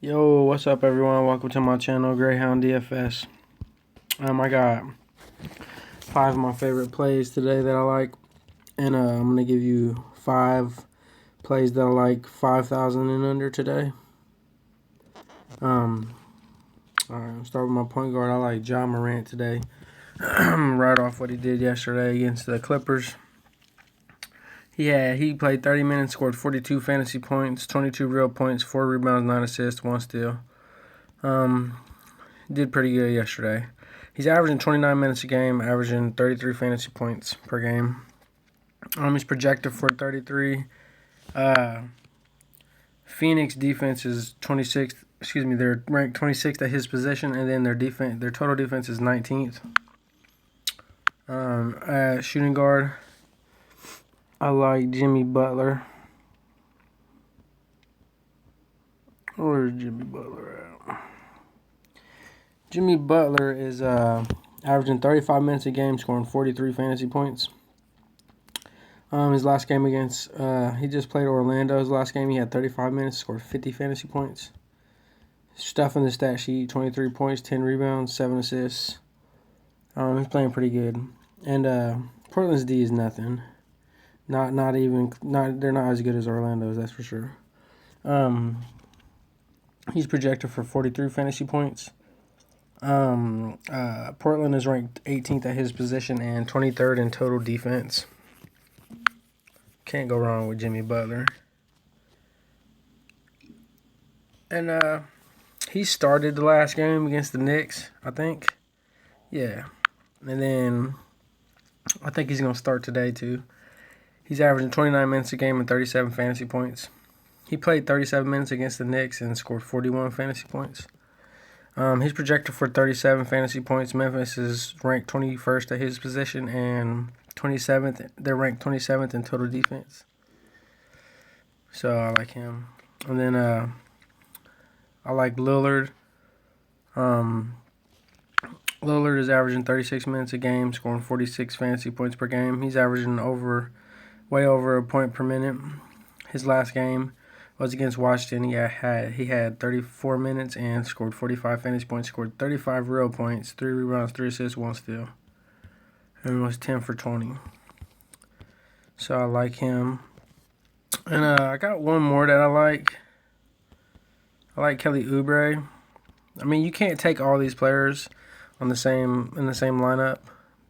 Yo, what's up everyone? Welcome to my channel, Greyhound DFS. I got 5 of my favorite plays today that I like, and I'm gonna give you 5 plays that I like 5,000 and under today. Alright, I'll start with my point guard. I like Ja Morant today. Right off what he did yesterday against the Clippers. He played 30 minutes, scored 42 fantasy points, 22 real points, 4 rebounds, 9 assists, 1 steal. Did pretty good yesterday. He's averaging 29 minutes a game, averaging 33 fantasy points per game. He's projected for 33. Phoenix defense is 26th. Excuse me, they're ranked 26th at his position, and then their total defense is 19th. At shooting guard, I like Jimmy Butler. Where's Jimmy Butler at? Jimmy Butler is averaging 35 minutes a game, scoring 43 fantasy points. His last game against, he just played Orlando. His last game, he had 35 minutes, scored 50 fantasy points. Stuff in the stat sheet: 23 points, 10 rebounds, 7 assists. He's playing pretty good. And Portland's D is nothing. They're not as good as Orlando's, that's for sure. He's projected for 43 fantasy points. Portland is ranked 18th at his position and 23rd in total defense. Can't go wrong with Jimmy Butler. And he started the last game against the Knicks, I think. Yeah. And then I think he's going to start today too. He's averaging 29 minutes a game and 37 fantasy points. He played 37 minutes against the Knicks and scored 41 fantasy points. He's projected for 37 fantasy points. Memphis is ranked 21st at his position and 27th. They're ranked 27th in total defense. So I like him. And then I like Lillard. Lillard is averaging 36 minutes a game, scoring 46 fantasy points per game. He's averaging way over a point per minute. His last game was against Washington. He had 34 minutes and scored 45 fantasy points, scored 35 real points, 3 rebounds, 3 assists, 1 steal. And was 10 for 20. So I like him. And I got one more that I like. I like Kelly Oubre. I mean, you can't take all these players in the same lineup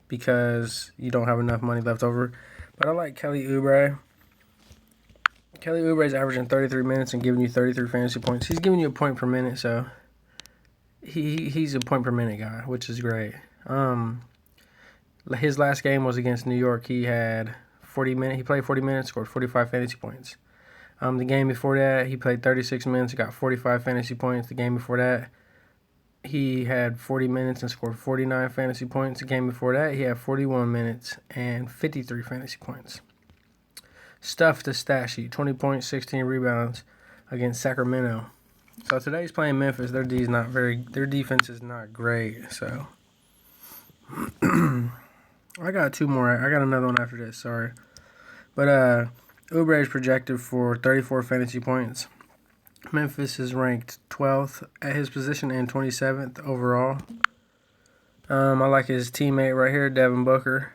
because you don't have enough money left over. But I like Kelly Oubre. Kelly Oubre is averaging 33 minutes and giving you 33 fantasy points. He's giving you a point per minute, so he's a point per minute guy, which is great. His last game was against New York. He had 40 minutes. He played 40 minutes, scored 45 fantasy points. The game before that, he played 36 minutes, got 45 fantasy points. The game before that, he had 40 minutes and scored 49 fantasy points. The game before that, he had 41 minutes and 53 fantasy points. Stuffed the stat sheet: 20 points, 16 rebounds against Sacramento. So today's playing Memphis. Their defense is not great. So I got 2 more. I got another one after this. Sorry, but Oubre is projected for 34 fantasy points. Memphis is ranked 12th at his position and 27th overall. I like his teammate right here, Devin Booker.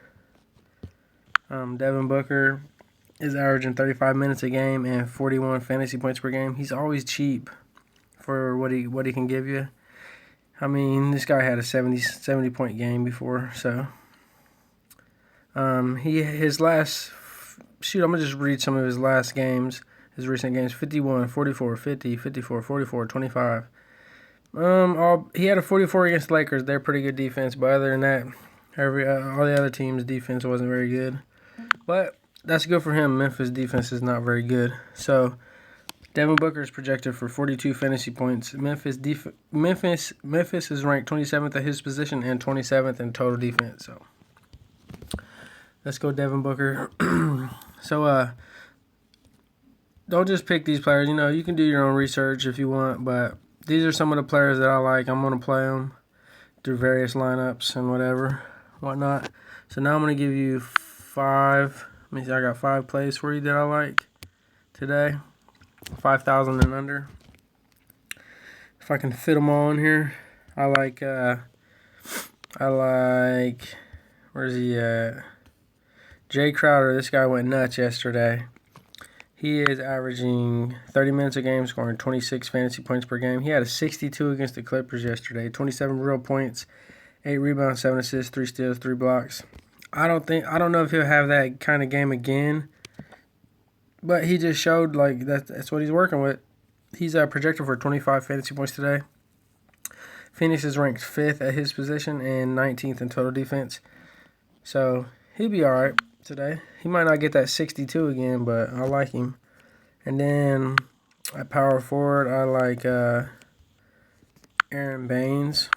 Devin Booker is averaging 35 minutes a game and 41 fantasy points per game. He's always cheap for what he can give you. I mean, this guy had a 70 point game before, so his last shoot, I'm going to just read some of his last games, his recent games: 51, 44, 50, 54, 44, 25. He had a 44 against the Lakers. They're pretty good defense, but other than that, all the other teams' defense wasn't very good. But that's good for him. Memphis defense is not very good. So Devin Booker is projected for 42 fantasy points. Memphis is ranked 27th at his position and 27th in total defense. So let's go Devin Booker. So don't just pick these players. You can do your own research if you want, but these are some of the players that I like. I'm going to play them through various lineups and whatnot. So now I'm going to give you 5. Let me see, I got 5 plays for you that I like today. 5,000 and under. if I can fit them all in here. I like, where's he at? Jay Crowder. This guy went nuts yesterday. He is averaging 30 minutes a game, scoring 26 fantasy points per game. He had a 62 against the Clippers yesterday. 27 real points, 8 rebounds, 7 assists, 3 steals, 3 blocks. I don't know if he'll have that kind of game again, but he just showed like that's what he's working with. He's projected for 25 fantasy points today. Phoenix is ranked 5th at his position and 19th in total defense. So he'll be all right today. He might not get that 62 again, but I like him. And then at power forward, I like Aaron Baines.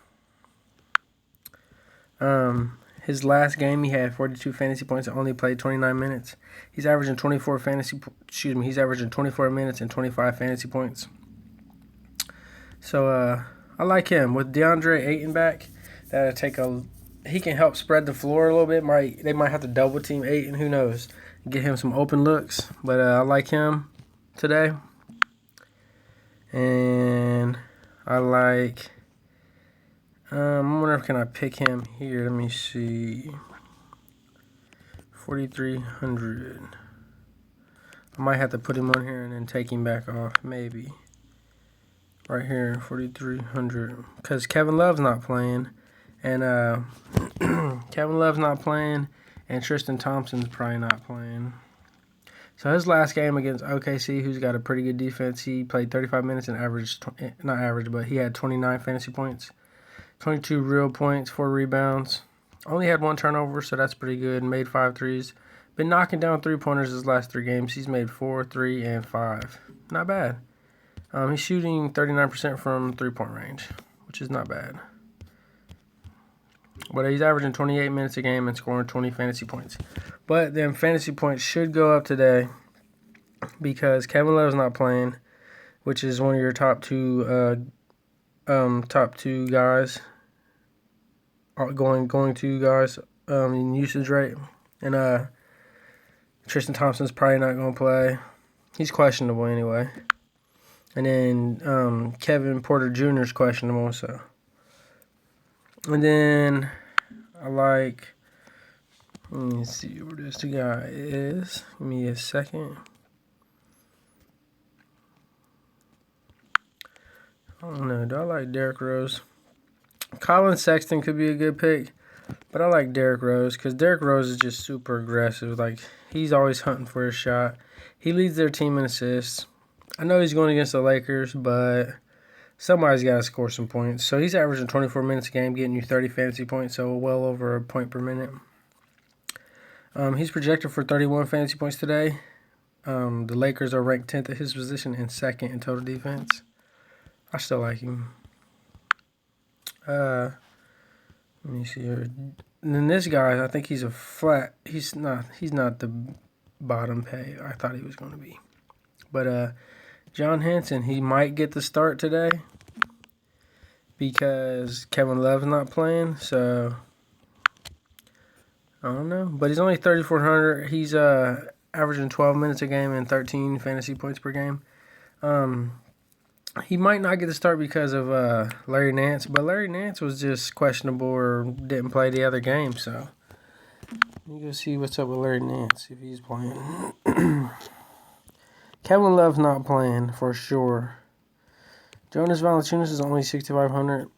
His last game, he had 42 fantasy points and only played 29 minutes. He's averaging 24 minutes and 25 fantasy points. So I like him. With DeAndre Ayton back, he can help spread the floor a little bit. They might have to double team Ayton, who knows? Get him some open looks. But I like him today. And I like I wonder if I pick him here. Let me see. 4,300. I might have to put him on here and then take him back off, maybe. Right here, 4,300. Because Kevin Love's not playing. And and Tristan Thompson's probably not playing. So his last game against OKC, who's got a pretty good defense, he played 35 minutes and he had 29 fantasy points. 22 real points, 4 rebounds. Only had 1 turnover, so that's pretty good. Made 5 threes. Been knocking down 3-pointers his last 3 games. He's made 4, 3, and 5. Not bad. He's shooting 39% from 3-point range, which is not bad. But he's averaging 28 minutes a game and scoring 20 fantasy points. But then fantasy points should go up today because Kevin Love's not playing, which is one of your top two guys. Going to guys in usage rate. And Tristan Thompson's probably not going to play. He's questionable anyway. And then Kevin Porter Jr. is questionable. So. And then I like, let me see where this guy is. Give me a second. I don't know. Do I like Derrick Rose? Colin Sexton could be a good pick, but I like Derrick Rose because Derrick Rose is just super aggressive. Like, he's always hunting for a shot. He leads their team in assists. I know he's going against the Lakers, but somebody's got to score some points. So he's averaging 24 minutes a game, getting you 30 fantasy points, so well over a point per minute. He's projected for 31 fantasy points today. The Lakers are ranked 10th at his position and 2nd in total defense. I still like him. Let me see here. And then this guy, I think he's a flat. He's not the bottom pay I thought he was going to be. But John Henson, he might get the start today because Kevin Love's not playing. So I don't know. But he's only 3,400. He's averaging 12 minutes a game and 13 fantasy points per game. He might not get the start because of Larry Nance, but Larry Nance was just questionable or didn't play the other game. So let me go see what's up with Larry Nance, if he's playing. Kevin Love's not playing for sure. Jonas Valanciunas is only 6,500.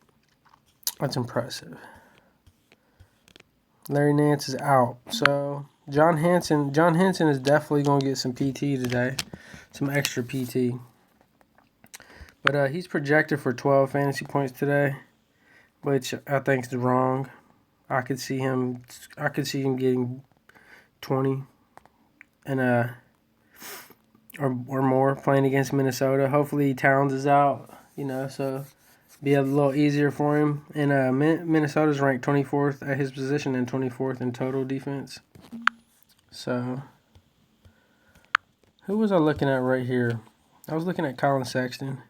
That's impressive. Larry Nance is out. So John Henson is definitely going to get some PT today, some extra PT. But he's projected for 12 fantasy points today, which I think is wrong. I could see him getting 20 and or more playing against Minnesota. Hopefully Towns is out, so be a little easier for him. And Minnesota's ranked 24th at his position and 24th in total defense. So who was I looking at right here? I was looking at Colin Sexton.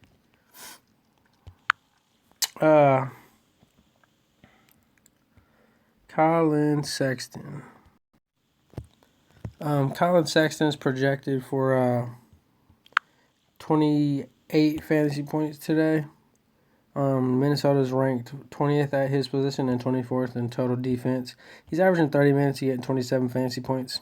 Colin Sexton. Colin Sexton is projected for 28 fantasy points today. Minnesota's ranked 20th at his position and 24th in total defense. He's averaging 30 minutes. He getting 27 fantasy points.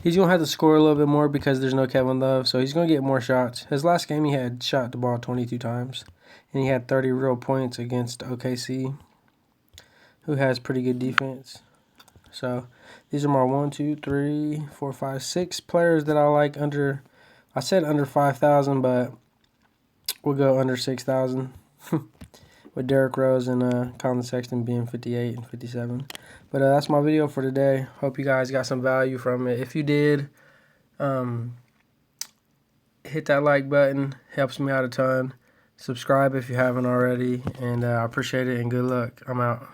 He's going to have to score a little bit more because there's no Kevin Love, so he's going to get more shots. His last game, he had shot the ball 22 times, and he had 30 real points against OKC, who has pretty good defense. So these are my 1, 2, 3, 4, 5, 6 players that I like under. I said under 5,000, but we'll go under 6,000 with Derrick Rose and Colin Sexton being 58 and 57. But that's my video for today. Hope you guys got some value from it. If you did, hit that like button. Helps me out a ton. Subscribe if you haven't already. And I appreciate it and good luck. I'm out.